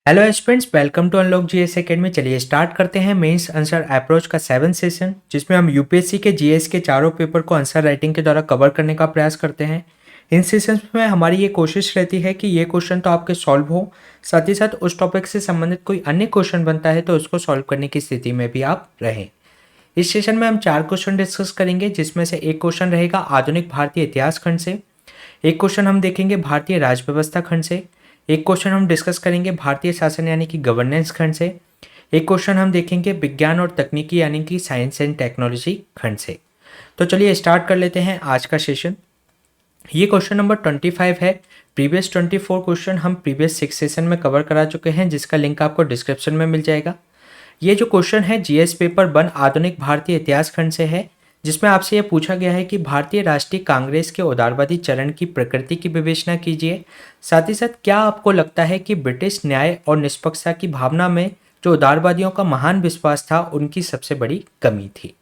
Hello students, welcome to unlock GS academy. चलिए start करते हैं मेंस आंसर अप्रोच का 7 सेशन, जिसमें हम यूपीएससी के जीएस के चारों पेपर को आंसर राइटिंग के द्वारा कवर करने का प्रयास करते हैं। इन सेशंस में हमारी ये कोशिश रहती है कि ये क्वेश्चन तो आपके सॉल्व हो, साथ ही साथ उस टॉपिक से संबंधित कोई अन्य क्वेश्चन बनता है तो उसको सॉल्व करने की स्थिति में भी आप रहें। इस सेशन में हम 4 क्वेश्चन डिस्कस करेंगे, जिसमें से एक क्वेश्चन रहेगा आधुनिक भारतीय इतिहास खंड से, एक क्वेश्चन हम देखेंगे भारतीय राज व्यवस्था खंड से, एक क्वेश्चन हम डिस्कस करेंगे भारतीय शासन यानी कि गवर्नेंस खंड से, एक क्वेश्चन हम देखेंगे विज्ञान और तकनीकी यानी कि साइंस एंड टेक्नोलॉजी खंड से। तो चलिए स्टार्ट कर लेते हैं आज का सेशन। ये क्वेश्चन नंबर 25 है। प्रीवियस 24 क्वेश्चन हम प्रीवियस 6 सेशन में कवर करा चुके हैं, जिसका लिंक आपको डिस्क्रिप्शन में मिल जाएगा। ये जो क्वेश्चन है जीएस पेपर 1 आधुनिक भारतीय इतिहास खंड से है, जिसमें आपसे यह पूछा गया है कि भारतीय राष्ट्रीय कांग्रेस के उदारवादी चरण की प्रकृति की विवेचना कीजिए। साथ ही साथ क्या आपको लगता है कि ब्रिटिश न्याय और निष्पक्षता की भावना में जो उदारवादियों का महान विश्वास था, उनकी सबसे बड़ी कमी थी।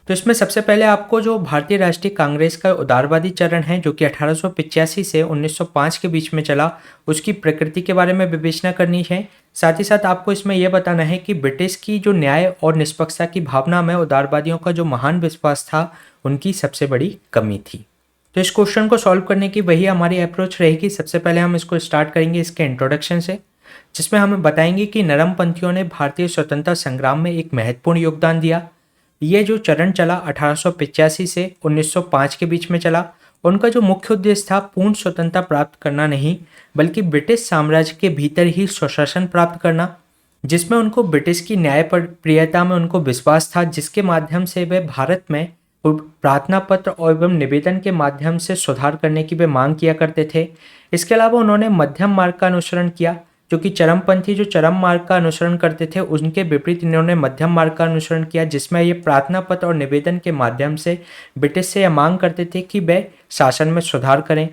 तो इसमें सबसे पहले आपको जो भारतीय राष्ट्रीय कांग्रेस का उदारवादी चरण है, जो कि 1885 से 1905 के बीच में चला, उसकी प्रकृति के बारे में विवेचना करनी है। साथ ही साथ आपको इसमें यह बताना है कि ब्रिटिश की जो न्याय और निष्पक्षता की भावना में उदारवादियों का जो महान विश्वास था, उनकी सबसे बड़ी कमी थी। तो इस क्वेश्चन को सॉल्व करने की वही हमारी अप्रोच रहेगी। सबसे पहले हम इसको स्टार्ट करेंगे इसके इंट्रोडक्शन से, जिसमें हमें बताएंगे कि नरमपंथियों ने भारतीय स्वतंत्रता संग्राम में एक महत्वपूर्ण योगदान दिया। ये जो चरण चला 1885 से 1905 के बीच में चला, उनका जो मुख्य उद्देश्य था पूर्ण स्वतंत्रता प्राप्त करना नहीं, बल्कि ब्रिटिश साम्राज्य के भीतर ही स्वशासन प्राप्त करना, जिसमें उनको ब्रिटिश की न्यायप्रियता में उनको विश्वास था, जिसके माध्यम से वे भारत में प्रार्थना पत्र एवं निवेदन के माध्यम से सुधार करने की वे मांग किया करते थे। इसके अलावा उन्होंने मध्यम मार्ग का अनुसरण किया, जो कि चरमपंथी जो चरम मार्ग का अनुसरण करते थे, उनके विपरीत इन्होंने मध्यम मार्ग का अनुसरण किया, जिसमें ये प्रार्थना पत्र और निवेदन के माध्यम से ब्रिटिश से यह मांग करते थे कि वे शासन में सुधार करें।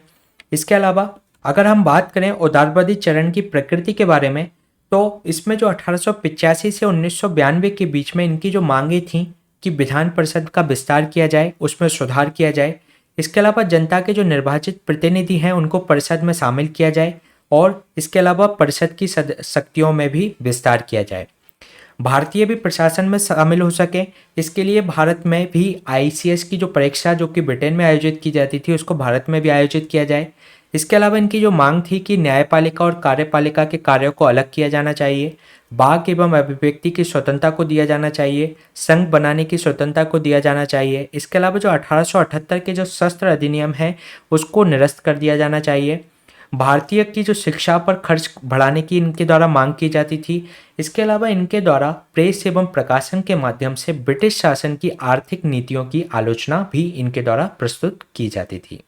इसके अलावा अगर हम बात करें उदारवादी चरण की प्रकृति के बारे में, तो इसमें जो 1885 से 1992 के बीच में इनकी जो मांगे थीं कि विधान परिषद का विस्तार किया जाए, उसमें सुधार किया जाए। इसके अलावा जनता के जो निर्वाचित प्रतिनिधि हैं, उनको परिषद में शामिल किया जाए, और इसके अलावा परिषद की शक्तियों में भी विस्तार किया जाए। भारतीय भी प्रशासन में शामिल हो सके, इसके लिए भारत में भी आईसीएस की जो परीक्षा जो कि ब्रिटेन में आयोजित की जाती थी, उसको भारत में भी आयोजित किया जाए। इसके अलावा इनकी जो मांग थी कि न्यायपालिका और कार्यपालिका के कार्यों को अलग किया जाना चाहिए, वाक एवं अभिव्यक्ति की स्वतंत्रता को दिया जाना चाहिए, संघ बनाने की स्वतंत्रता को दिया जाना चाहिए। इसके अलावा जो 1878 के जो शस्त्र अधिनियम है, उसको निरस्त कर दिया जाना चाहिए। भारतीय की जो शिक्षा पर खर्च बढ़ाने की इनके द्वारा मांग की जाती थी। इसके अलावा इनके द्वारा प्रेस एवं प्रकाशन के माध्यम से ब्रिटिश शासन की आर्थिक नीतियों की आलोचना भी इनके द्वारा प्रस्तुत की जाती थी।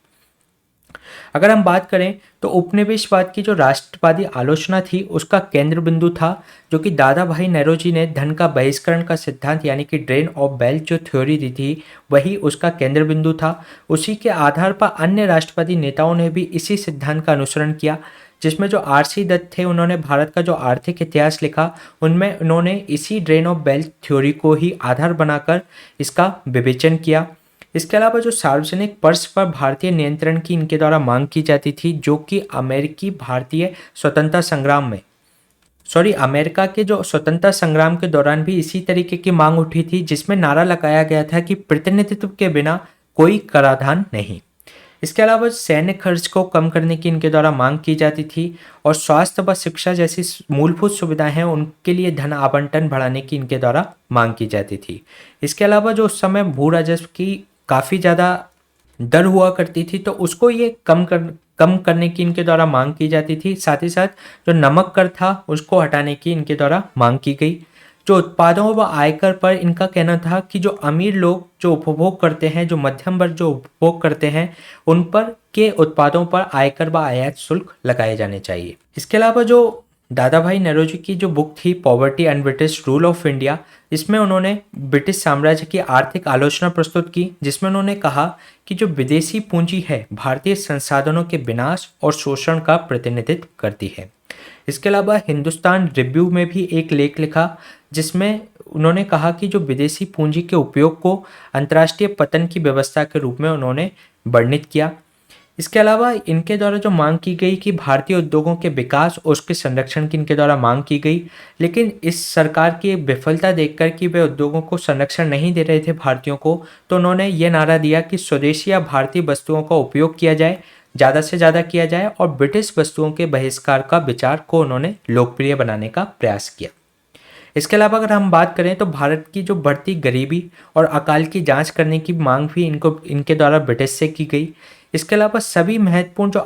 अगर हम बात करें तो उपनिवेशवाद की जो राष्ट्रवादी आलोचना थी, उसका केंद्र बिंदु था, जो कि दादा भाई नौरोजी ने धन का बहिष्करण का सिद्धांत यानी कि ड्रेन ऑफ वेल्थ जो थ्योरी दी थी, वही उसका केंद्र बिंदु था। उसी के आधार पर अन्य राष्ट्रवादी नेताओं ने भी इसी सिद्धांत का अनुसरण किया, जिसमें जो आरसी दत्त थे, उन्होंने भारत का जो आर्थिक इतिहास लिखा, उनमें उन्होंने इसी ड्रेन ऑफ वेल्थ थ्योरी को ही आधार बनाकर इसका विवेचन किया। इसके अलावा जो सार्वजनिक पर्स पर भारतीय नियंत्रण की इनके द्वारा मांग की जाती थी, जो कि अमेरिकी भारतीय स्वतंत्रता संग्राम में अमेरिका के जो स्वतंत्रता संग्राम के दौरान भी इसी तरीके की मांग उठी थी, जिसमें नारा लगाया गया था कि प्रतिनिधित्व के बिना कोई कराधान नहीं। इसके अलावा सैन्य खर्च को कम करने की इनके द्वारा मांग की जाती थी, और स्वास्थ्य व शिक्षा जैसी मूलभूत सुविधाएं हैं, उनके लिए धन आवंटन बढ़ाने की इनके द्वारा मांग की जाती थी। इसके अलावा जो उस समय भू राजस्व की काफ़ी ज़्यादा दर हुआ करती थी, तो उसको ये कम करने की इनके द्वारा मांग की जाती थी। साथ ही साथ जो नमक कर था, उसको हटाने की इनके द्वारा मांग की गई। जो उत्पादों व आयकर पर इनका कहना था कि जो अमीर लोग जो उपभोग करते हैं, जो मध्यम वर्ग जो उपभोग करते हैं, उन पर के उत्पादों पर आयकर व आयात शुल्क लगाए जाने चाहिए। इसके अलावा जो दादा भाई नौरोजी की जो बुक थी poverty and British rule of India, इसमें उन्होंने ब्रिटिश साम्राज्य की आर्थिक आलोचना प्रस्तुत की, जिसमें उन्होंने कहा कि जो विदेशी पूंजी है, भारतीय संसाधनों के विनाश और शोषण का प्रतिनिधित्व करती है। इसके अलावा हिंदुस्तान रिव्यू में भी एक लेख लिखा, जिसमें उन्होंने कहा कि जो विदेशी पूंजी के उपयोग को अंतर्राष्ट्रीय पतन की व्यवस्था के रूप में उन्होंने वर्णित किया। इसके अलावा इनके द्वारा जो मांग की गई कि भारतीय उद्योगों के विकास और उसके संरक्षण की इनके द्वारा मांग की गई, लेकिन इस सरकार की विफलता देखकर कि वे उद्योगों को संरक्षण नहीं दे रहे थे भारतीयों को, तो उन्होंने ये नारा दिया कि स्वदेशी या भारतीय वस्तुओं का उपयोग किया जाए, ज़्यादा से ज़्यादा किया जाए, और ब्रिटिश वस्तुओं के बहिष्कार का विचार को उन्होंने लोकप्रिय बनाने का प्रयास किया। इसके अलावा अगर हम बात करें तो भारत की जो बढ़ती गरीबी और अकाल की जांच करने की मांग भी इनके द्वारा ब्रिटिश से की गई। इसके अलावा सभी महत्वपूर्ण जो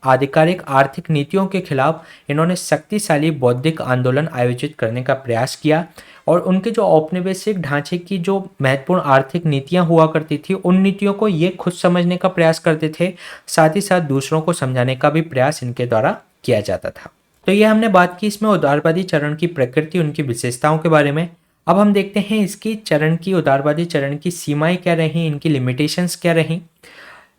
आधिकारिक आर्थिक नीतियों के खिलाफ इन्होंने शक्तिशाली बौद्धिक आंदोलन आयोजित करने का प्रयास किया, और उनके जो औपनिवेशिक ढांचे की जो महत्वपूर्ण आर्थिक नीतियां हुआ करती थी, उन नीतियों को ये खुद समझने का प्रयास करते थे, साथ ही साथ दूसरों को समझाने का भी प्रयास इनके द्वारा किया जाता था। तो ये हमने बात की इसमें उदारवादी चरण की प्रकृति, उनकी विशेषताओं के बारे में। अब हम देखते हैं इसकी चरण की, उदारवादी चरण की सीमाएं क्या रहीं, इनकी लिमिटेशंस क्या रहीं।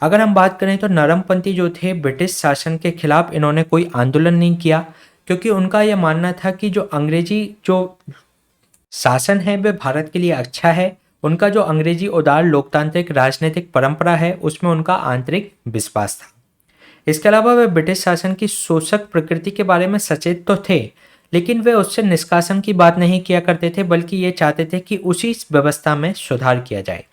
अगर हम बात करें तो नरमपंथी जो थे, ब्रिटिश शासन के खिलाफ इन्होंने कोई आंदोलन नहीं किया, क्योंकि उनका यह मानना था कि जो अंग्रेजी जो शासन है वह भारत के लिए अच्छा है। उनका जो अंग्रेजी उदार लोकतांत्रिक राजनीतिक परंपरा है उसमें उनका आंतरिक विश्वास था। इसके अलावा वे ब्रिटिश शासन की शोषक प्रकृति के बारे में सचेत तो थे, लेकिन वे उससे निष्कासन की बात नहीं किया करते थे, बल्कि ये चाहते थे कि उसी व्यवस्था में सुधार किया जाए।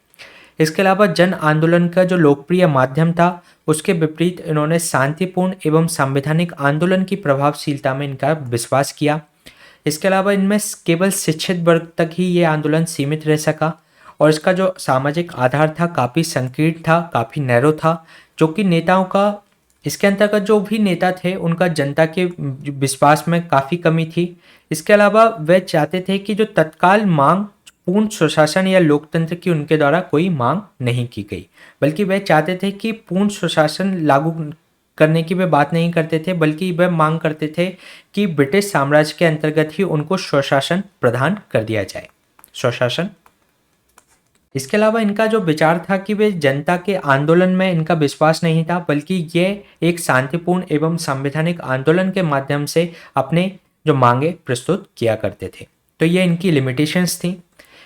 इसके अलावा जन आंदोलन का जो लोकप्रिय माध्यम था, उसके विपरीत इन्होंने शांतिपूर्ण एवं संवैधानिक आंदोलन की प्रभावशीलता में इनका विश्वास किया। इसके अलावा इनमें केवल शिक्षित वर्ग तक ही ये आंदोलन सीमित रह सका, और इसका जो सामाजिक आधार था काफ़ी संकीर्ण था, काफ़ी नैरो था, जो कि नेताओं का, इसके अंतर्गत जो भी नेता थे उनका जनता के विश्वास में काफ़ी कमी थी। इसके अलावा वे चाहते थे कि जो तत्काल मांग पूर्ण स्वशासन या लोकतंत्र की उनके द्वारा कोई मांग नहीं की गई, बल्कि वे चाहते थे कि पूर्ण स्वशासन लागू करने की वे बात नहीं करते थे, बल्कि वे मांग करते थे कि ब्रिटिश साम्राज्य के अंतर्गत ही उनको स्वशासन प्रदान कर दिया जाए, स्वशासन। इसके अलावा इनका जो विचार था कि वे जनता के आंदोलन में इनका विश्वास नहीं था, बल्कि ये एक शांतिपूर्ण एवं संवैधानिक आंदोलन के माध्यम से अपने जो मांगे प्रस्तुत किया करते थे। तो ये इनकी लिमिटेशंस थी।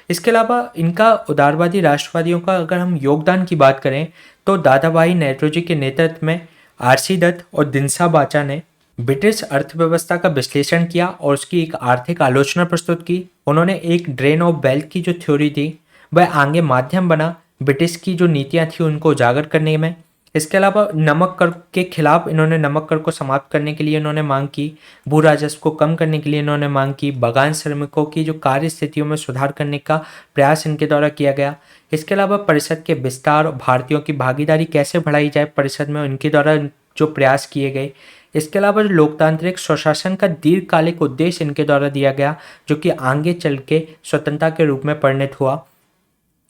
इसके अलावा इनका उदारवादी राष्ट्रवादियों का अगर हम योगदान की बात करें तो दादा भाई नौरोजी के नेतृत्व में आरसी दत्त और दिनसा बाचा ने ब्रिटिश अर्थव्यवस्था का विश्लेषण किया और उसकी एक आर्थिक आलोचना प्रस्तुत की। उन्होंने एक ड्रेन ऑफ वेल्थ की जो थ्योरी थी वह आगे माध्यम बना ब्रिटिश की जो नीतियां थी उनको उजागर करने में। इसके अलावा नमक कर के खिलाफ इन्होंने नमक कर को समाप्त करने के लिए इन्होंने मांग की, भू राजस्व को कम करने के लिए इन्होंने मांग की, बागान श्रमिकों की जो कार्य स्थितियों में सुधार करने का प्रयास इनके द्वारा किया गया। इसके अलावा परिषद के विस्तार और भारतीयों की भागीदारी कैसे बढ़ाई जाए परिषद में, इनके द्वारा जो प्रयास किए गए। इसके अलावा जो लोकतांत्रिक स्वशासन का दीर्घकालिक उद्देश्य इनके द्वारा दिया गया, जो कि आगे चल के स्वतंत्रता के रूप में परिणत हुआ।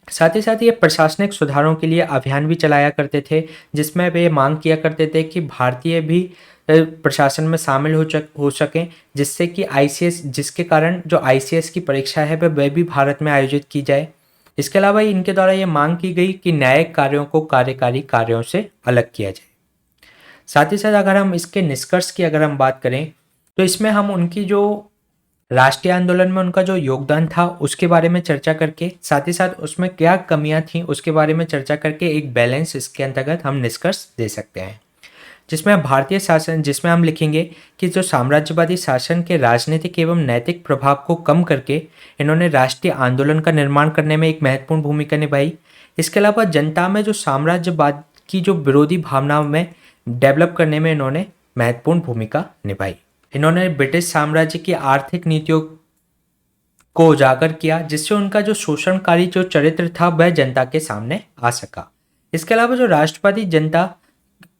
साथ ही साथ ये प्रशासनिक सुधारों के लिए अभियान भी चलाया करते थे, जिसमें वे मांग किया करते थे कि भारतीय भी प्रशासन में शामिल हो सकें, जिससे कि आईसीएस, जिसके कारण जो आईसीएस की परीक्षा है वह भी भारत में आयोजित की जाए। इसके अलावा इनके द्वारा ये मांग की गई कि न्यायिक कार्यों को कार्यकारी कार्यों से अलग किया जाए। साथ ही साथ अगर हम इसके निष्कर्ष की अगर हम बात करें तो इसमें हम उनकी जो राष्ट्रीय आंदोलन में उनका जो योगदान था उसके बारे में चर्चा करके, साथ ही साथ उसमें क्या कमियां थीं उसके बारे में चर्चा करके एक बैलेंस इसके अंतर्गत हम निष्कर्ष दे सकते हैं, जिसमें भारतीय शासन, जिसमें हम लिखेंगे कि जो साम्राज्यवादी शासन के राजनीतिक एवं नैतिक प्रभाव को कम करके इन्होंने राष्ट्रीय आंदोलन का निर्माण करने में एक महत्वपूर्ण भूमिका निभाई। इसके अलावा जनता में जो साम्राज्यवाद की जो विरोधी भावनाओं में डेवलप करने में इन्होंने महत्वपूर्ण भूमिका निभाई। इन्होंने ब्रिटिश साम्राज्य की आर्थिक नीतियों को उजागर किया, जिससे उनका जो शोषणकारी जो चरित्र था वह जनता के सामने आ सका। इसके अलावा जो राष्ट्रवादी जनता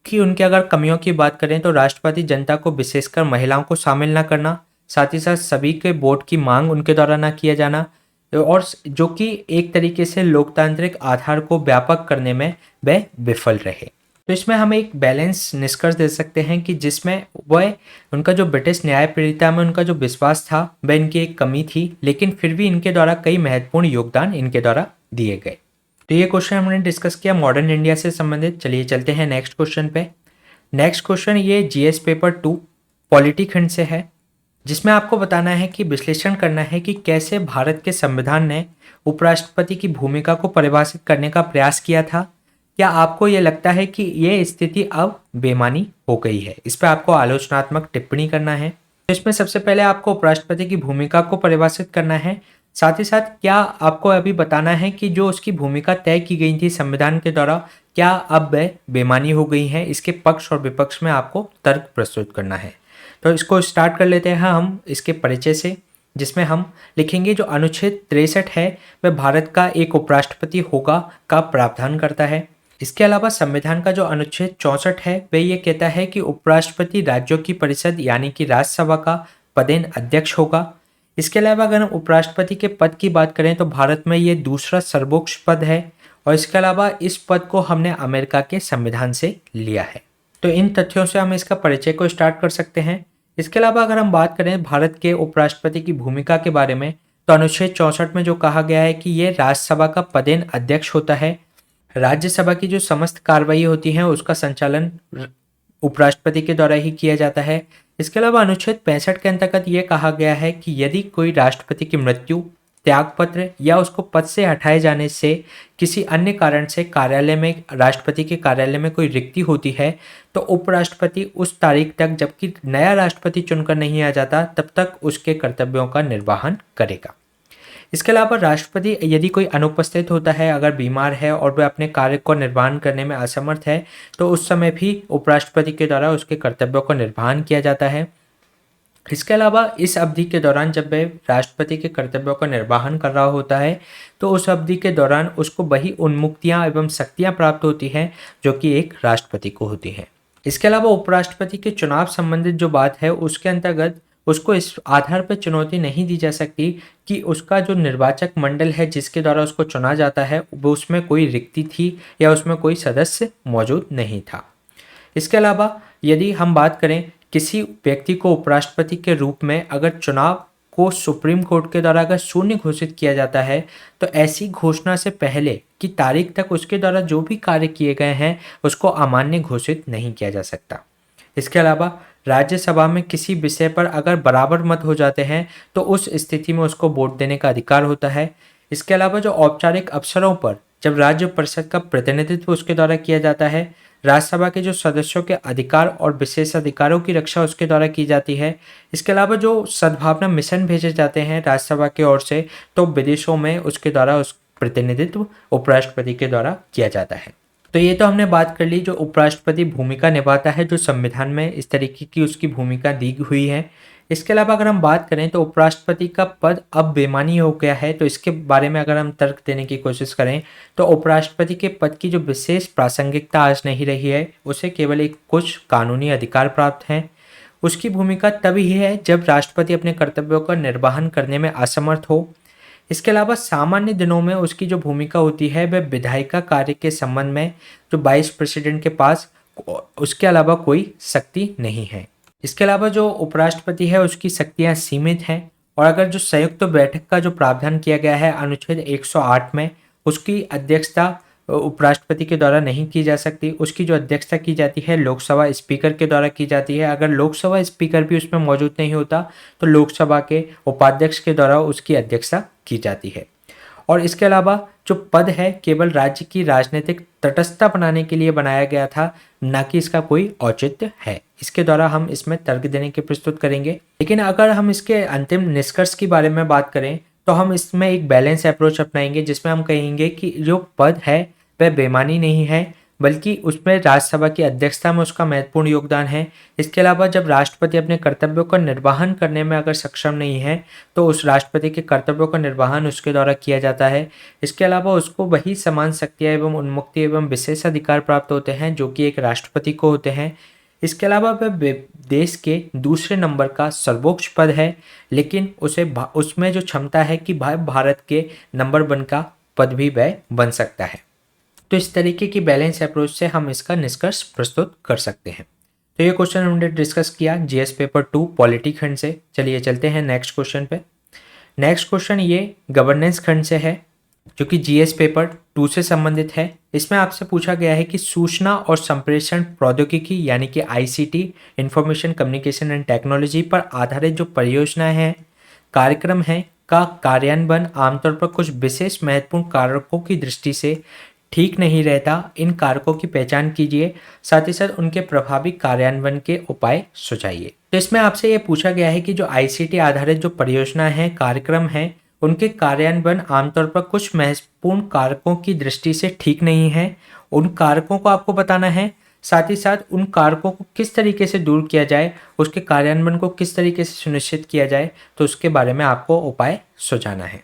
की उनके अगर कमियों की बात करें तो राष्ट्रवादी जनता को विशेषकर महिलाओं को शामिल न करना, साथ ही साथ सभी के वोट की मांग उनके द्वारा न किया जाना, और जो कि एक तरीके से लोकतांत्रिक आधार को व्यापक करने में वह विफल रहे। तो इसमें हम एक बैलेंस निष्कर्ष दे सकते हैं कि जिसमें वह उनका जो ब्रिटिश न्यायप्रियता में उनका जो विश्वास था वह इनकी एक कमी थी, लेकिन फिर भी इनके द्वारा कई महत्वपूर्ण योगदान इनके द्वारा दिए गए। तो ये क्वेश्चन हमने डिस्कस किया मॉडर्न इंडिया से संबंधित। चलिए चलते हैं नेक्स्ट क्वेश्चन पे। नेक्स्ट क्वेश्चन ये जीएस पेपर 2 पॉलिटी खंड से है, जिसमें आपको बताना है कि विश्लेषण करना है कि कैसे भारत के संविधान ने उपराष्ट्रपति की भूमिका को परिभाषित करने का प्रयास किया था, क्या आपको ये लगता है कि ये स्थिति अब बेमानी हो गई है? इस पे आपको आलोचनात्मक टिप्पणी करना है। तो इसमें सबसे पहले आपको उपराष्ट्रपति की भूमिका को परिभाषित करना है। साथ ही साथ क्या आपको अभी बताना है कि जो उसकी भूमिका तय की गई थी संविधान के द्वारा, क्या अब वह बेमानी हो गई है? इसके पक्ष और विपक्ष में आपको तर्क प्रस्तुत करना है। तो इसको स्टार्ट कर लेते हैं हम इसके परिचय से, जिसमें हम लिखेंगे जो अनुच्छेद 63 है वह भारत का एक उपराष्ट्रपति होगा का प्रावधान करता है। इसके अलावा संविधान का जो अनुच्छेद 64 है वह ये कहता है कि उपराष्ट्रपति राज्यों की परिषद यानी कि राज्यसभा का पदेन अध्यक्ष होगा। इसके अलावा अगर हम उपराष्ट्रपति के पद की बात करें तो भारत में ये दूसरा सर्वोच्च पद है और इसके अलावा इस पद को हमने अमेरिका के संविधान से लिया है। तो इन तथ्यों से हम इसका परिचय को स्टार्ट कर सकते हैं। इसके अलावा अगर हम बात करें भारत के उपराष्ट्रपति की भूमिका के बारे में तो अनुच्छेद 64 में जो कहा गया है कि ये राज्यसभा का पदेन अध्यक्ष होता है। राज्यसभा की जो समस्त कार्रवाई होती है उसका संचालन उपराष्ट्रपति के द्वारा ही किया जाता है। इसके अलावा अनुच्छेद 65 के अंतर्गत ये कहा गया है कि यदि कोई राष्ट्रपति की मृत्यु, त्यागपत्र या उसको पद से हटाए जाने से किसी अन्य कारण से कार्यालय में राष्ट्रपति के कार्यालय में कोई रिक्ति होती है तो उपराष्ट्रपति उस तारीख तक जबकि नया राष्ट्रपति चुनकर नहीं आ जाता तब तक उसके कर्तव्यों का निर्वहन करेगा। इसके अलावा राष्ट्रपति यदि कोई अनुपस्थित होता है, अगर बीमार है और वह अपने कार्य को निर्वहन करने में असमर्थ है तो उस समय भी उपराष्ट्रपति के द्वारा उसके कर्तव्यों का निर्वहन किया जाता है। इसके अलावा इस अवधि के दौरान जब वह राष्ट्रपति के कर्तव्यों का निर्वहन कर रहा होता है तो उस अवधि के दौरान उसको वही उन्मुक्तियां एवं शक्तियां प्राप्त होती हैं जो कि एक राष्ट्रपति को होती हैं। इसके अलावा उपराष्ट्रपति के चुनाव संबंधित जो बात है उसके अंतर्गत उसको इस आधार पर चुनौती नहीं दी जा सकती कि उसका जो निर्वाचक मंडल है जिसके द्वारा उसको चुना जाता है वो उसमें कोई रिक्ति थी या उसमें कोई सदस्य मौजूद नहीं था। इसके अलावा यदि हम बात करें किसी व्यक्ति को उपराष्ट्रपति के रूप में अगर चुनाव को सुप्रीम कोर्ट के द्वारा अगर शून्य घोषित किया जाता है तो ऐसी घोषणा से पहले की तारीख तक उसके द्वारा जो भी कार्य किए गए हैं उसको अमान्य घोषित नहीं किया जा सकता। इसके अलावा राज्यसभा में किसी विषय पर अगर बराबर मत हो जाते हैं तो उस स्थिति में उसको वोट देने का अधिकार होता है। इसके अलावा जो औपचारिक अवसरों पर जब राज्य परिषद का प्रतिनिधित्व उसके द्वारा किया जाता है, राज्यसभा के जो सदस्यों के अधिकार और विशेष अधिकारों की रक्षा उसके द्वारा की जाती है। इसके अलावा जो सद्भावना मिशन भेजे जाते हैं राज्यसभा की ओर से तो विदेशों में उसके द्वारा उस प्रतिनिधित्व उपराष्ट्रपति के द्वारा किया जाता है। तो ये तो हमने बात कर ली जो उपराष्ट्रपति भूमिका निभाता है, जो संविधान में इस तरीके की उसकी भूमिका दी हुई है। इसके अलावा अगर हम बात करें तो उपराष्ट्रपति का पद अब बेमानी हो गया है तो इसके बारे में अगर हम तर्क देने की कोशिश करें तो उपराष्ट्रपति के पद की जो विशेष प्रासंगिकता आज नहीं रही है, उसे केवल एक कुछ कानूनी अधिकार प्राप्त हैं। उसकी भूमिका तभी है जब राष्ट्रपति अपने कर्तव्यों का निर्वहन करने में असमर्थ हो। इसके अलावा सामान्य दिनों में उसकी जो भूमिका होती है वह विधायिका कार्य के संबंध में जो वाइस प्रेसिडेंट के पास उसके अलावा कोई शक्ति नहीं है। इसके अलावा जो उपराष्ट्रपति है उसकी शक्तियां सीमित हैं और अगर जो संयुक्त बैठक का जो प्रावधान किया गया है अनुच्छेद 108 में उसकी अध्यक्षता उपराष्ट्रपति के द्वारा नहीं की जा सकती। उसकी जो अध्यक्षता की जाती है लोकसभा स्पीकर के द्वारा की जाती है। अगर लोकसभा स्पीकर भी उसमें मौजूद नहीं होता तो लोकसभा के उपाध्यक्ष के द्वारा उसकी अध्यक्षता की जाती है। और इसके अलावा जो पद है केवल राज्य की राजनीतिक तटस्थता बनाने के लिए बनाया गया था, न कि इसका कोई औचित्य है। इसके द्वारा हम इसमें तर्क देने की प्रस्तुत करेंगे। लेकिन अगर हम इसके अंतिम निष्कर्ष के बारे में बात करें तो हम इसमें एक बैलेंस अप्रोच अपनाएंगे जिसमें हम कहेंगे कि जो पद है वह बेमानी नहीं है बल्कि उसमें राज्यसभा की अध्यक्षता में उसका महत्वपूर्ण योगदान है। इसके अलावा जब राष्ट्रपति अपने कर्तव्यों का निर्वहन करने में अगर सक्षम नहीं है तो उस राष्ट्रपति के कर्तव्यों का निर्वहन उसके द्वारा किया जाता है। इसके अलावा उसको वही समान शक्तियाँ एवं उन्मुक्ति एवं विशेष अधिकार प्राप्त होते हैं जो कि एक राष्ट्रपति को होते हैं। इसके अलावा वह देश के दूसरे नंबर का सर्वोच्च पद है, लेकिन उसमें जो क्षमता है कि भारत के नंबर 1 का पद भी वह बन सकता है। तो इस तरीके की बैलेंस अप्रोच से हम इसका निष्कर्ष प्रस्तुत कर सकते हैं। तो ये क्वेश्चन हमने डिस्कस किया जीएस पेपर 2 पॉलिटी खंड से। चलिए चलते हैं नेक्स्ट क्वेश्चन पे। नेक्स्ट क्वेश्चन ये गवर्नेंस खंड से है जो कि जीएस पेपर 2 से संबंधित है। इसमें आपसे पूछा गया है कि सूचना और संप्रेषण प्रौद्योगिकी यानी कि ICT information communication and technology पर आधारित जो परियोजनाएं हैं, कार्यक्रम है का कार्यान्वयन आमतौर पर कुछ विशेष महत्वपूर्ण कारकों की दृष्टि से ठीक नहीं रहता, इन कारकों की पहचान कीजिए, साथ ही साथ उनके प्रभावी कार्यान्वयन के उपाय सुझाइए। तो इसमें आपसे ये पूछा गया है कि जो आईसीटी आधारित जो परियोजना है, कार्यक्रम है, उनके कार्यान्वयन आमतौर पर कुछ महत्वपूर्ण कारकों की दृष्टि से ठीक नहीं है। उन कारकों को आपको बताना है, साथ ही साथ उन कारकों को किस तरीके से दूर किया जाए, उसके कार्यान्वयन को किस तरीके से सुनिश्चित किया जाए, तो उसके बारे में आपको उपाय सुझाना है।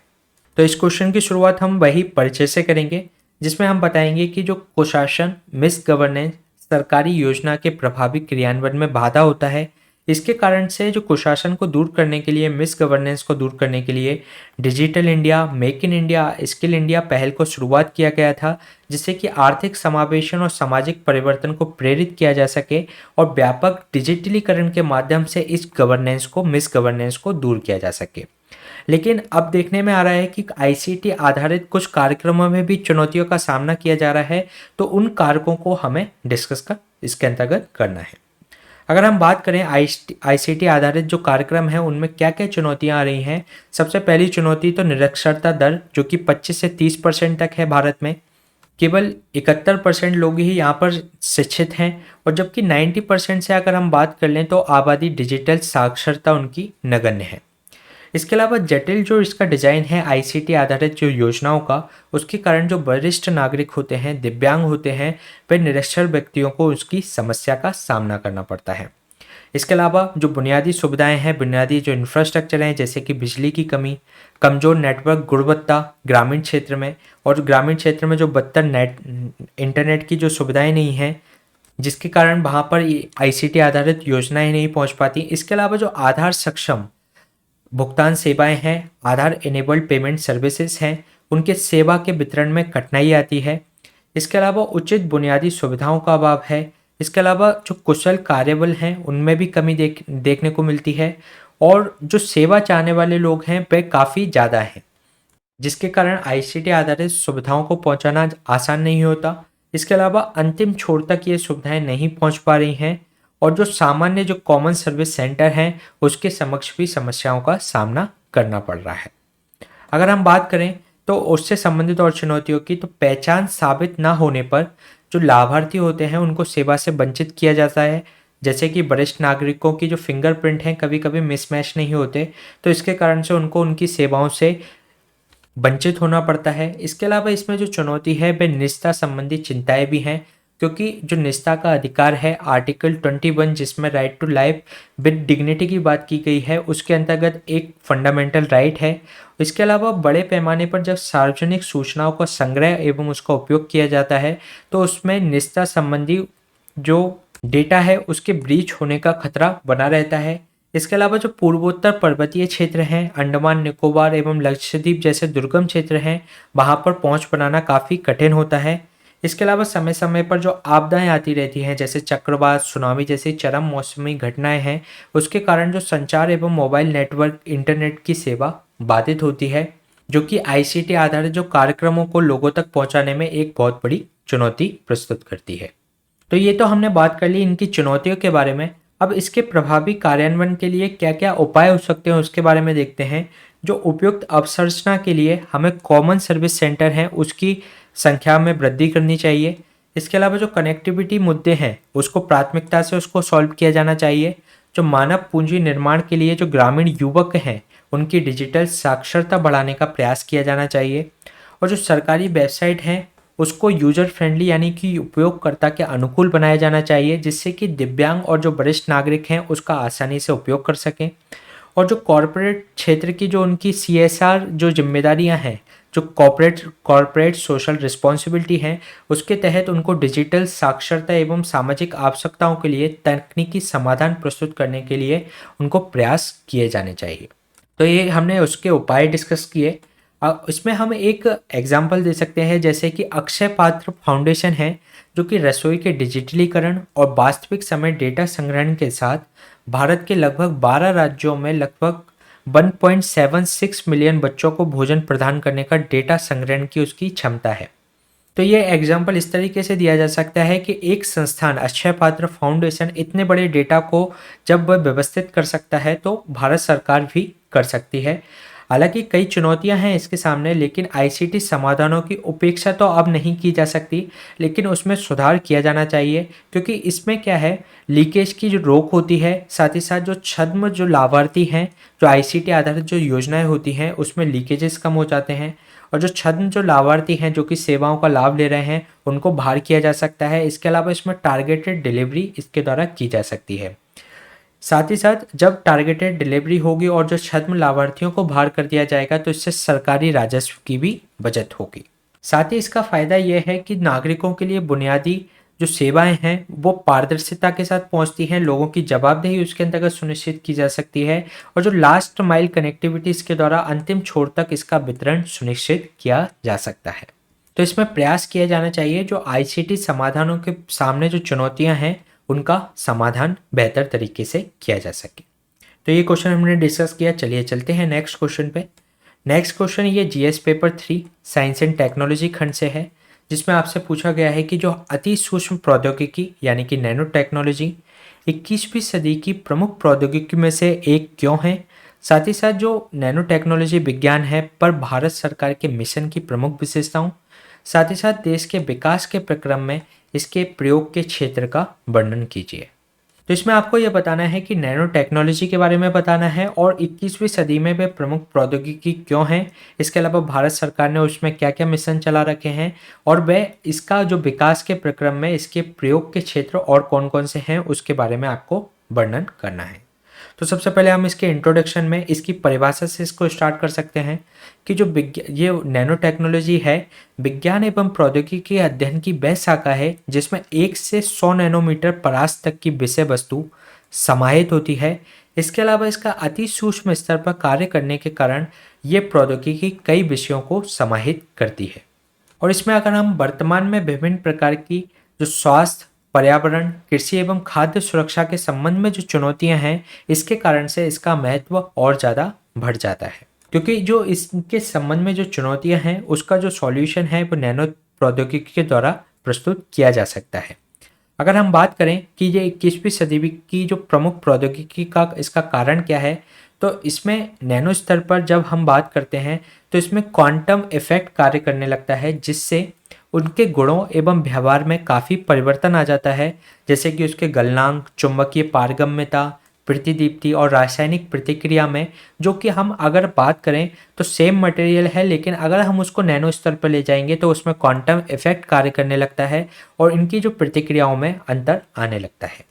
तो इस क्वेश्चन की शुरुआत हम वही परिचय से करेंगे, जिसमें हम बताएंगे कि जो कुशासन, मिस गवर्नेंस, सरकारी योजना के प्रभावी क्रियान्वयन में बाधा होता है। इसके कारण से जो कुशासन को दूर करने के लिए, मिस गवर्नेंस को दूर करने के लिए digital India, make in India, skill India पहल को शुरुआत किया गया था, जिससे कि आर्थिक समावेशन और सामाजिक परिवर्तन को प्रेरित किया जा सके और व्यापक डिजिटलीकरण के माध्यम से इस गवर्नेंस को, मिस गवर्नेंस को दूर किया जा सके। लेकिन अब देखने में आ रहा है कि आईसीटी आधारित कुछ कार्यक्रमों में भी चुनौतियों का सामना किया जा रहा है, तो उन कारकों को हमें डिस्कस कर इसके अंतर्गत करना है। अगर हम बात करें आईसीटी आधारित जो कार्यक्रम है, उनमें क्या क्या चुनौतियां आ रही हैं। सबसे पहली चुनौती तो निरक्षरता दर, जो कि 25 से 30% तक है भारत में। केवल 71% लोग ही यहाँ पर शिक्षित हैं, और जबकि 90% से अगर हम बात कर लें तो आबादी डिजिटल साक्षरता उनकी नगण्य है। इसके अलावा जटिल जो इसका डिज़ाइन है आईसीटी आधारित जो योजनाओं का, उसके कारण जो वरिष्ठ नागरिक होते हैं, दिव्यांग होते हैं, वे निरक्षर व्यक्तियों को उसकी समस्या का सामना करना पड़ता है। इसके अलावा जो बुनियादी सुविधाएं हैं, बुनियादी जो इंफ्रास्ट्रक्चर हैं, जैसे कि बिजली की कमी, कमज़ोर नेटवर्क गुणवत्ता ग्रामीण क्षेत्र में, और ग्रामीण क्षेत्र में जो बदतर इंटरनेट की जो सुविधाएं नहीं हैं, जिसके कारण वहाँ पर आईसीटी आधारित योजनाएं नहीं पहुँच पाती। इसके अलावा जो आधार सक्षम भुगतान सेवाएं हैं, आधार इनेबल्ड पेमेंट सर्विसेज हैं, उनके सेवा के वितरण में कठिनाई आती है। इसके अलावा उचित बुनियादी सुविधाओं का अभाव है। इसके अलावा जो कुशल कार्यबल हैं, उनमें भी कमी देखने को मिलती है, और जो सेवा चाहने वाले लोग हैं वे काफ़ी ज़्यादा हैं, जिसके कारण आईसीटी आधारित सुविधाओं को पहुंचाना आसान नहीं होता। इसके अलावा अंतिम छोर तक ये सुविधाएं नहीं पहुंच पा रही हैं, और जो सामान्य जो कॉमन सर्विस सेंटर हैं, उसके समक्ष भी समस्याओं का सामना करना पड़ रहा है। अगर हम बात करें तो उससे संबंधित और चुनौतियों की, तो पहचान साबित ना होने पर जो लाभार्थी होते हैं उनको सेवा से वंचित किया जाता है। जैसे कि वरिष्ठ नागरिकों की जो फिंगरप्रिंट हैं कभी कभी मिसमैच नहीं होते, तो इसके कारण से उनको उनकी सेवाओं से वंचित होना पड़ता है। इसके अलावा इसमें जो चुनौती है वह निजता संबंधी चिंताएं भी हैं, क्योंकि जो निजता का अधिकार है आर्टिकल 21, जिसमें right to life with dignity की बात की गई है, उसके अंतर्गत एक फंडामेंटल राइट है। इसके अलावा बड़े पैमाने पर जब सार्वजनिक सूचनाओं का संग्रह एवं उसका उपयोग किया जाता है, तो उसमें निजता संबंधी जो डेटा है उसके ब्रीच होने का खतरा बना रहता है। इसके अलावा जो पूर्वोत्तर पर्वतीय क्षेत्र हैं, अंडमान निकोबार एवं लक्षद्वीप जैसे दुर्गम क्षेत्र हैं, वहाँ पर पहुँच बनाना काफ़ी कठिन होता है। इसके अलावा समय समय पर जो आपदाएं आती रहती हैं, जैसे चक्रवात, सुनामी जैसी चरम मौसमी घटनाएं हैं, उसके कारण जो संचार एवं मोबाइल नेटवर्क, इंटरनेट की सेवा बाधित होती है, जो कि आईसीटी आधारित जो कार्यक्रमों को लोगों तक पहुंचाने में एक बहुत बड़ी चुनौती प्रस्तुत करती है। तो ये तो हमने बात कर ली इनकी चुनौतियों के बारे में। अब इसके प्रभावी कार्यान्वयन के लिए क्या क्या उपाय हो सकते हैं उसके बारे में देखते हैं। जो उपयुक्त अवसंरचना के लिए हमें कॉमन सर्विस सेंटर हैं उसकी संख्या में वृद्धि करनी चाहिए। इसके अलावा जो कनेक्टिविटी मुद्दे हैं उसको प्राथमिकता से उसको सॉल्व किया जाना चाहिए। जो मानव पूंजी निर्माण के लिए जो ग्रामीण युवक हैं उनकी डिजिटल साक्षरता बढ़ाने का प्रयास किया जाना चाहिए। और जो सरकारी वेबसाइट हैं उसको यूजर फ्रेंडली यानी कि उपयोगकर्ता के अनुकूल बनाया जाना चाहिए, जिससे कि दिव्यांग और जो वरिष्ठ नागरिक हैं उसका आसानी से उपयोग कर सकें। और जो कॉरपोरेट क्षेत्र की जो उनकी सीएसआर जो जिम्मेदारियां हैं, जो कॉरपोरेट सोशल रिस्पॉन्सिबिलिटी है, उसके तहत उनको डिजिटल साक्षरता एवं सामाजिक आवश्यकताओं के लिए तकनीकी समाधान प्रस्तुत करने के लिए उनको प्रयास किए जाने चाहिए। तो ये हमने उसके उपाय डिस्कस किए। इसमें हम एक एग्जाम्पल दे सकते हैं, जैसे कि अक्षय पात्र फाउंडेशन है, जो कि रसोई के डिजिटलीकरण और वास्तविक समय डेटा संग्रहण के साथ भारत के लगभग 12 राज्यों में लगभग 1.76 मिलियन बच्चों को भोजन प्रदान करने का डेटा संग्रहण की उसकी क्षमता है। तो ये एग्जाम्पल इस तरीके से दिया जा सकता है कि एक संस्थान अक्षय पात्र फाउंडेशन इतने बड़े डेटा को जब वह व्यवस्थित कर सकता है तो भारत सरकार भी कर सकती है। हालांकि कई चुनौतियां हैं इसके सामने, लेकिन आईसीटी समाधानों की उपेक्षा तो अब नहीं की जा सकती, लेकिन उसमें सुधार किया जाना चाहिए। क्योंकि इसमें क्या है, लीकेज की जो रोक होती है, साथ ही साथ जो छद्म जो लाभार्थी हैं, जो आईसीटी आधारित जो योजनाएं होती हैं उसमें लीकेजेस कम हो जाते हैं, और जो छद्म जो लाभार्थी हैं जो कि सेवाओं का लाभ ले रहे हैं उनको बाहर किया जा सकता है। इसके अलावा इसमें टारगेटेड डिलीवरी इसके द्वारा की जा सकती है। साथ ही साथ जब टारगेटेड डिलीवरी होगी और जो छद्म लाभार्थियों को बाहर कर दिया जाएगा तो इससे सरकारी राजस्व की भी बचत होगी। साथ ही इसका फायदा यह है कि नागरिकों के लिए बुनियादी जो सेवाएं हैं वो पारदर्शिता के साथ पहुंचती हैं, लोगों की जवाबदेही उसके अंतर्गत सुनिश्चित की जा सकती है, और जो लास्ट माइल कनेक्टिविटी इसके द्वारा अंतिम छोर तक इसका वितरण सुनिश्चित किया जा सकता है। तो इसमें प्रयास किया जाना चाहिए जो आईसीटी समाधानों के सामने जो चुनौतियां हैं उनका समाधान बेहतर तरीके से किया जा सके। तो ये क्वेश्चन हमने डिस्कस किया। चलिए चलते हैं नेक्स्ट क्वेश्चन पे। नेक्स्ट क्वेश्चन ये GS paper 3 science and technology खंड से है, जिसमें आपसे पूछा गया है कि जो अति सूक्ष्म प्रौद्योगिकी यानी कि नैनो टेक्नोलॉजी 21वीं सदी की प्रमुख प्रौद्योगिकी में से एक क्यों है। साथ ही साथ जो नैनो टेक्नोलॉजी विज्ञान है पर भारत सरकार के मिशन की प्रमुख विशेषताओं, साथ ही साथ देश के विकास के प्रक्रम में इसके प्रयोग के क्षेत्र का वर्णन कीजिए। तो इसमें आपको यह बताना है कि नैनो टेक्नोलॉजी के बारे में बताना है और 21वीं सदी में वे प्रमुख प्रौद्योगिकी क्यों हैं। इसके अलावा भारत सरकार ने उसमें क्या क्या मिशन चला रखे हैं और वे इसका जो विकास के प्रक्रम में इसके प्रयोग के क्षेत्र और कौन कौन से हैं उसके बारे में आपको वर्णन करना है। तो सबसे पहले हम इसके इंट्रोडक्शन में इसकी परिभाषा से इसको स्टार्ट कर सकते हैं कि जो ये नैनो टेक्नोलॉजी है विज्ञान एवं प्रौद्योगिकी के अध्ययन की वह शाखा है जिसमें 1 से 100 नैनोमीटर परास तक की विषय वस्तु समाहित होती है। इसके अलावा इसका अति सूक्ष्म स्तर पर कार्य करने के कारण ये प्रौद्योगिकी कई विषयों को समाहित करती है। और इसमें अगर हम वर्तमान में विभिन्न प्रकार की जो स्वास्थ्य, पर्यावरण, कृषि एवं खाद्य सुरक्षा के संबंध में जो चुनौतियां हैं इसके कारण से इसका महत्व और ज़्यादा बढ़ जाता है, क्योंकि जो इसके संबंध में जो चुनौतियां हैं उसका जो सॉल्यूशन है वो नैनो प्रौद्योगिकी के द्वारा प्रस्तुत किया जा सकता है। अगर हम बात करें कि ये 21वीं सदी की जो प्रमुख प्रौद्योगिकी का इसका कारण क्या है, तो इसमें नैनो स्तर पर जब हम बात करते हैं तो इसमें क्वांटम इफेक्ट कार्य करने लगता है, जिससे उनके गुणों एवं व्यवहार में काफ़ी परिवर्तन आ जाता है, जैसे कि उसके गलनांक, चुंबकीय पारगम्यता, प्रतिदीप्ति और रासायनिक प्रतिक्रिया में। जो कि हम अगर बात करें तो सेम मटेरियल है, लेकिन अगर हम उसको नैनो स्तर पर ले जाएंगे तो उसमें क्वांटम इफेक्ट कार्य करने लगता है और इनकी जो प्रतिक्रियाओं में अंतर आने लगता है।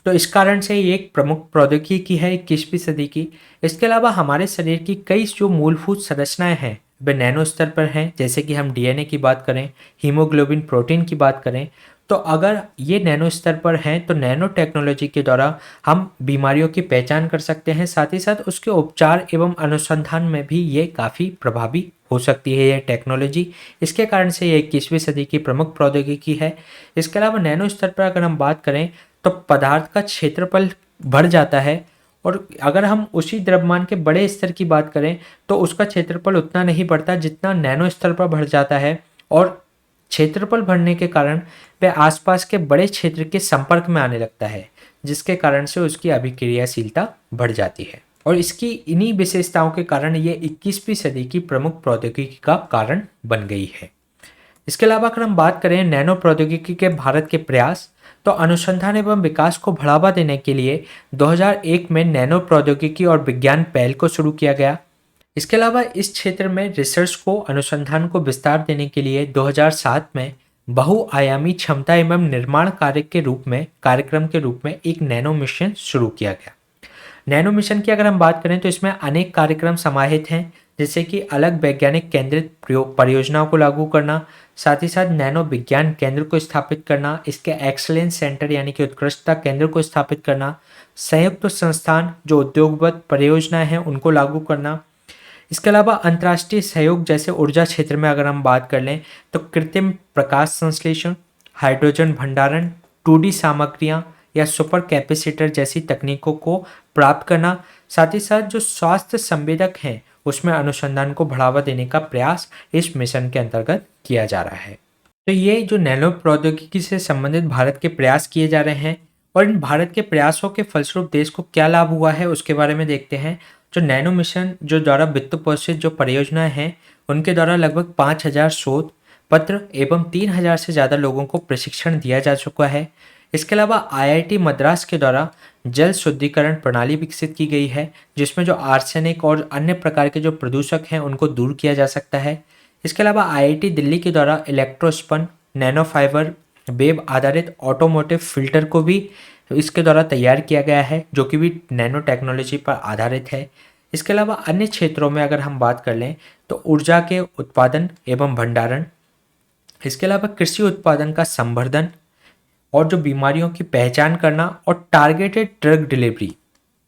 तो इस कारण से ये एक प्रमुख प्रौद्योगिकी है 21वीं सदी की। इसके अलावा हमारे शरीर की कई जो मूलभूत संरचनाएं हैं वे नैनो स्तर पर हैं, जैसे कि हम डीएनए की बात करें, हीमोग्लोबिन प्रोटीन की बात करें। तो अगर ये नैनो स्तर पर हैं तो नैनो टेक्नोलॉजी के द्वारा हम बीमारियों की पहचान कर सकते हैं, साथ ही साथ उसके उपचार एवं अनुसंधान में भी ये काफ़ी प्रभावी हो सकती है ये टेक्नोलॉजी। इसके कारण से ये 21वीं सदी की प्रमुख प्रौद्योगिकी है। इसके अलावा नैनो स्तर पर अगर हम बात करें तो पदार्थ का क्षेत्रफल बढ़ जाता है, और अगर हम उसी द्रव्यमान के बड़े स्तर की बात करें तो उसका क्षेत्रफल उतना नहीं बढ़ता जितना नैनो स्तर पर बढ़ जाता है, और क्षेत्रफल बढ़ने के कारण वह आसपास के बड़े क्षेत्र के संपर्क में आने लगता है, जिसके कारण से उसकी अभिक्रियाशीलता बढ़ जाती है। और इसकी इन्हीं विशेषताओं के कारण ये 21वीं सदी की प्रमुख प्रौद्योगिकी का कारण बन गई है। इसके अलावा अगर हम बात करें नैनो प्रौद्योगिकी के भारत के प्रयास, तो अनुसंधान एवं विकास को बढ़ावा देने के लिए 2001 में नैनो प्रौद्योगिकी और विज्ञान पहल को शुरू किया गया। इसके अलावा इस क्षेत्र में रिसर्च को, अनुसंधान को विस्तार देने के लिए 2007 में बहुआयामी क्षमता एवं निर्माण कार्यक्रम के रूप में एक नैनो मिशन शुरू किया गया। नैनो मिशन की अगर हम बात करें तो इसमें अनेक कार्यक्रम समाहित हैं, जैसे कि अलग वैज्ञानिक केंद्रित परियोजनाओं को लागू करना, साथ ही साथ नैनो विज्ञान केंद्र को स्थापित करना, इसके एक्सीलेंस सेंटर यानी कि उत्कृष्टता केंद्र को स्थापित करना, संयुक्त संस्थान जो उद्योगगत परियोजनाएं हैं उनको लागू करना। इसके अलावा अंतर्राष्ट्रीय सहयोग जैसे ऊर्जा क्षेत्र में अगर हम बात कर लें तो कृत्रिम प्रकाश संश्लेषण, हाइड्रोजन भंडारण, 2D सामग्रियां या सुपर कैपेसिटर जैसी तकनीकों को प्राप्त करना, साथ ही साथ जो स्वास्थ्य संवेदक हैं उसमें अनुसंधान को बढ़ावा देने का प्रयास इस मिशन के अंतर्गत किया जा रहा है। तो ये जो नैनो प्रौद्योगिकी से संबंधित भारत के प्रयास किए जा रहे हैं और इन भारत के प्रयासों के फलस्वरूप देश को क्या लाभ हुआ है उसके बारे में देखते हैं। जो नैनो मिशन जो द्वारा वित्त पोषित जो परियोजनाएं हैं उनके द्वारा लगभग 5,000 शोध पत्र एवं 3,000 से ज़्यादा लोगों को प्रशिक्षण दिया जा चुका है। इसके अलावा आईआईटी मद्रास के द्वारा जल शुद्धिकरण प्रणाली विकसित की गई है जिसमें जो आर्सेनिक और अन्य प्रकार के जो प्रदूषक हैं उनको दूर किया जा सकता है। इसके अलावा आईआईटी दिल्ली के द्वारा इलेक्ट्रोस्पन नैनो फाइबर वेब आधारित ऑटोमोटिव फिल्टर को भी इसके द्वारा तैयार किया गया है जो कि भी नैनो टेक्नोलॉजी पर आधारित है। इसके अलावा अन्य क्षेत्रों में अगर हम बात कर लें तो ऊर्जा के उत्पादन एवं भंडारण, इसके अलावा कृषि उत्पादन का संवर्धन और जो बीमारियों की पहचान करना और टारगेटेड ड्रग डिलीवरी,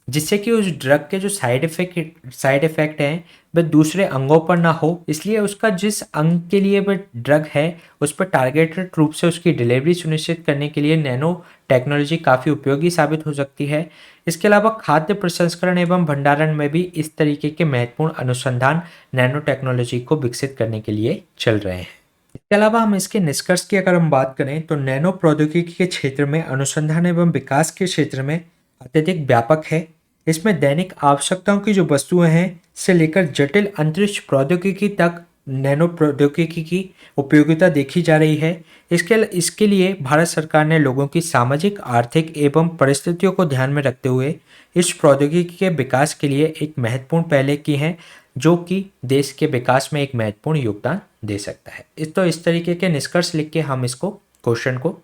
जिससे कि उस ड्रग के जो साइड इफ़ेक्ट हैं वह दूसरे अंगों पर ना हो, इसलिए उसका जिस अंग के लिए वह ड्रग है उस पर टारगेटेड रूप से उसकी डिलीवरी सुनिश्चित करने के लिए नैनो टेक्नोलॉजी काफ़ी उपयोगी साबित हो सकती है। इसके अलावा खाद्य प्रसंस्करण एवं भंडारण में भी इस तरीके के महत्वपूर्ण अनुसंधान नैनो टेक्नोलॉजी को विकसित करने के लिए चल रहे हैं। इसके अलावा हम इसके निष्कर्ष की अगर हम बात करें तो नैनो प्रौद्योगिकी के क्षेत्र में अनुसंधान एवं विकास के क्षेत्र में अत्यधिक व्यापक है। इसमें दैनिक आवश्यकताओं की जो वस्तुएं हैं से लेकर जटिल अंतरिक्ष प्रौद्योगिकी तक नैनो प्रौद्योगिकी की उपयोगिता देखी जा रही है। इसके लिए भारत सरकार ने लोगों की सामाजिक, आर्थिक एवं परिस्थितियों को ध्यान में रखते हुए इस प्रौद्योगिकी के विकास के लिए एक महत्वपूर्ण पहल की है जो कि देश के विकास में एक महत्वपूर्ण योगदान दे सकता है। इस तरीके के निष्कर्ष लिख के हम इसको क्वेश्चन को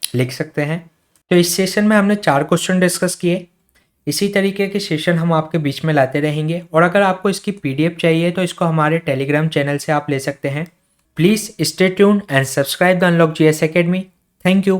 लिख सकते हैं। तो इस सेशन में हमने 4 क्वेश्चन डिस्कस किए। इसी तरीके के सेशन हम आपके बीच में लाते रहेंगे और अगर आपको इसकी पीडीएफ चाहिए तो इसको हमारे टेलीग्राम चैनल से आप ले सकते हैं। Please stay tuned and subscribe the unlock GS academy. Thank you.